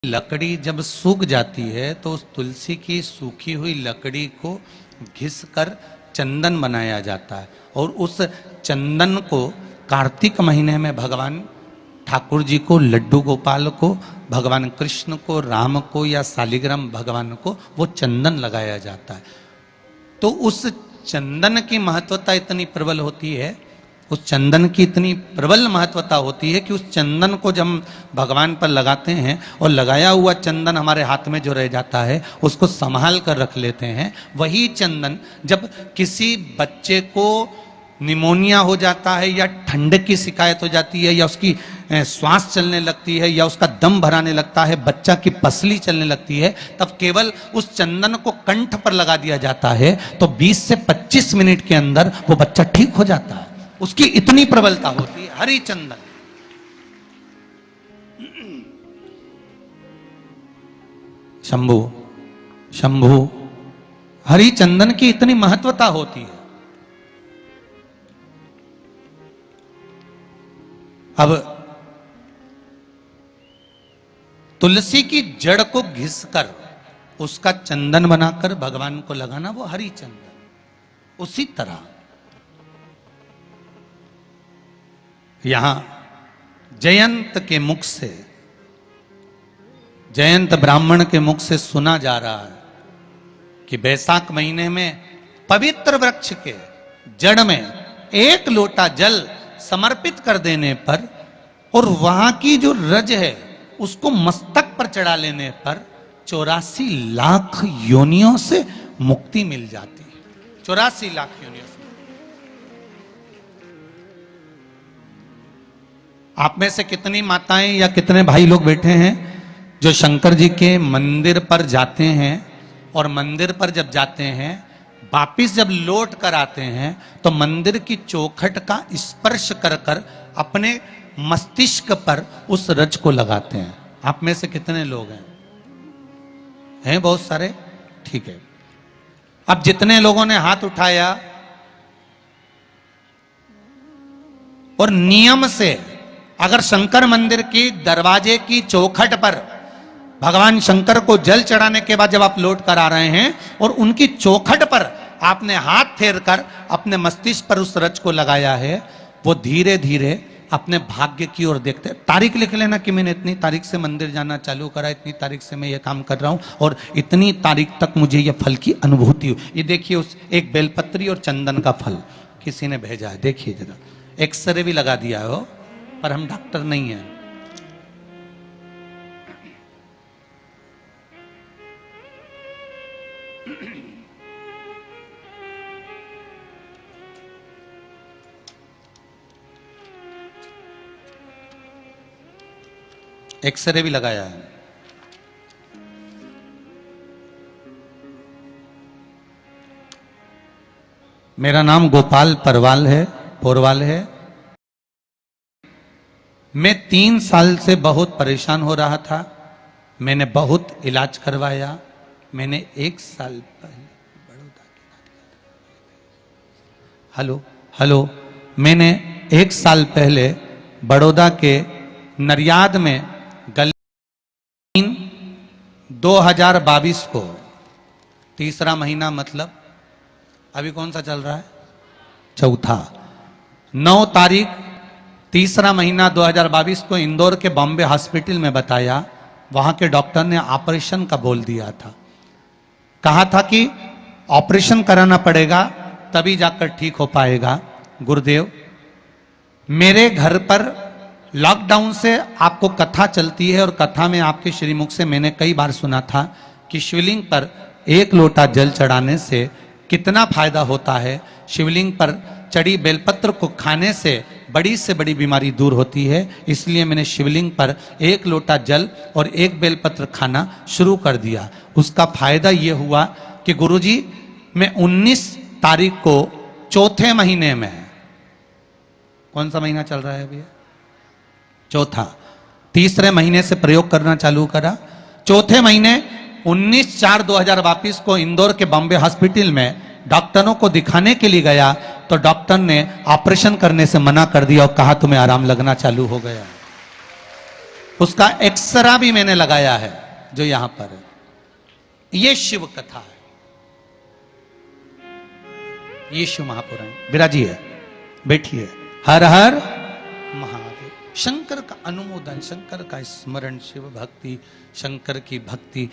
लकड़ी जब सूख जाती है तो उस तुलसी की सूखी हुई लकड़ी को घिस कर चंदन बनाया जाता है और उस चंदन को कार्तिक महीने में भगवान ठाकुर जी को, लड्डू गोपाल को, भगवान कृष्ण को, राम को या शालिग्राम भगवान को वो चंदन लगाया जाता है। तो उस चंदन की महत्वता इतनी प्रबल होती है, उस चंदन की इतनी प्रबल महत्वता होती है कि उस चंदन को जब हम भगवान पर लगाते हैं और लगाया हुआ चंदन हमारे हाथ में जो रह जाता है उसको संभाल कर रख लेते हैं। वही चंदन जब किसी बच्चे को निमोनिया हो जाता है या ठंड की शिकायत हो जाती है या उसकी श्वास चलने लगती है या उसका दम भराने लगता है, बच्चा की पसली चलने लगती है, तब केवल उस चंदन को कंठ पर लगा दिया जाता है तो 20 से 25 मिनट के अंदर वो बच्चा ठीक हो जाता है। उसकी इतनी प्रबलता होती है। हरि चंदन, शंभु शंभु हरि चंदन की इतनी महत्वता होती है। अब तुलसी की जड़ को घिसकर उसका चंदन बनाकर भगवान को लगाना, वो हरि चंदन। उसी तरह यहां जयंत के मुख से, जयंत ब्राह्मण के मुख से सुना जा रहा है कि बैसाख महीने में पवित्र वृक्ष के जड़ में 1 लोटा जल समर्पित कर देने पर और वहां की जो रज है उसको मस्तक पर चढ़ा लेने पर 84 लाख योनियों से मुक्ति मिल जाती है। 84 लाख योनियों से। आप में से कितनी माताएं या कितने भाई लोग बैठे हैं जो शंकर जी के मंदिर पर जाते हैं और मंदिर पर जब जाते हैं वापिस जब लौट कर आते हैं तो मंदिर की चौखट का स्पर्श कर कर अपने मस्तिष्क पर उस रज को लगाते हैं? आप में से कितने लोग हैं? हैं बहुत सारे? ठीक है। अब जितने लोगों ने हाथ उठाया और नियम से अगर शंकर मंदिर की दरवाजे की चौखट पर भगवान शंकर को जल चढ़ाने के बाद जब आप लौट कर आ रहे हैं और उनकी चौखट पर आपने हाथ फेर कर अपने मस्तिष्क पर उस रज को लगाया है, वो धीरे धीरे अपने भाग्य की ओर देखते हैं। तारीख लिख लेना कि मैंने इतनी तारीख से मंदिर जाना चालू करा, इतनी तारीख से मैं ये काम कर रहा हूं और इतनी तारीख तक मुझे ये फल की अनुभूति हुई। ये देखिए, उस एक बेलपत्री और चंदन का फल किसी ने भेजा है, देखिए जरा। एक्सरे भी लगा दिया हो, पर हम डॉक्टर नहीं हैं। एक्सरे भी लगाया है। मेरा नाम गोपाल पोरवाल है। मैं 3 साल से बहुत परेशान हो रहा था। मैंने बहुत इलाज करवाया। मैंने 1 साल पहले मैंने 1 साल पहले बड़ौदा के नरियाद में 2022 को, तीसरा महीना मतलब अभी कौन सा चल रहा है? चौथा। 9 तारीख तीसरा महीना 2022 को इंदौर के बॉम्बे हॉस्पिटल में बताया। वहां के डॉक्टर ने ऑपरेशन का बोल दिया था। कहा था कि ऑपरेशन कराना पड़ेगा तभी जाकर ठीक हो पाएगा। गुरुदेव, मेरे घर पर लॉकडाउन से आपको कथा चलती है और कथा में आपके श्रीमुख से मैंने कई बार सुना था कि शिवलिंग पर 1 लोटा जल चढ़ाने से कितना फायदा होता है। शिवलिंग पर चढ़ी बेलपत्र को खाने से बड़ी बीमारी दूर होती है। इसलिए मैंने शिवलिंग पर 1 लोटा जल और 1 बेलपत्र खाना शुरू कर दिया। उसका फायदा यह हुआ कि गुरुजी, मैं 19 तारीख को चौथे महीने में, कौन सा महीना चल रहा है अभी? चौथा। तीसरे महीने से प्रयोग करना चालू करा। चौथे महीने 19/4/2022 को इंदौर के बॉम्बे हॉस्पिटल में डॉक्टरों को दिखाने के लिए गया तो डॉक्टर ने ऑपरेशन करने से मना कर दिया और कहा तुम्हें आराम लगना चालू हो गया। उसका एक्सरा भी मैंने लगाया है जो यहां पर है। ये शिव कथा है, ये शिव महापुराण। विराजिए, बैठिए। हर हर महादेव। शंकर का अनुमोदन, शंकर का स्मरण, शिव भक्ति, शंकर की भक्ति।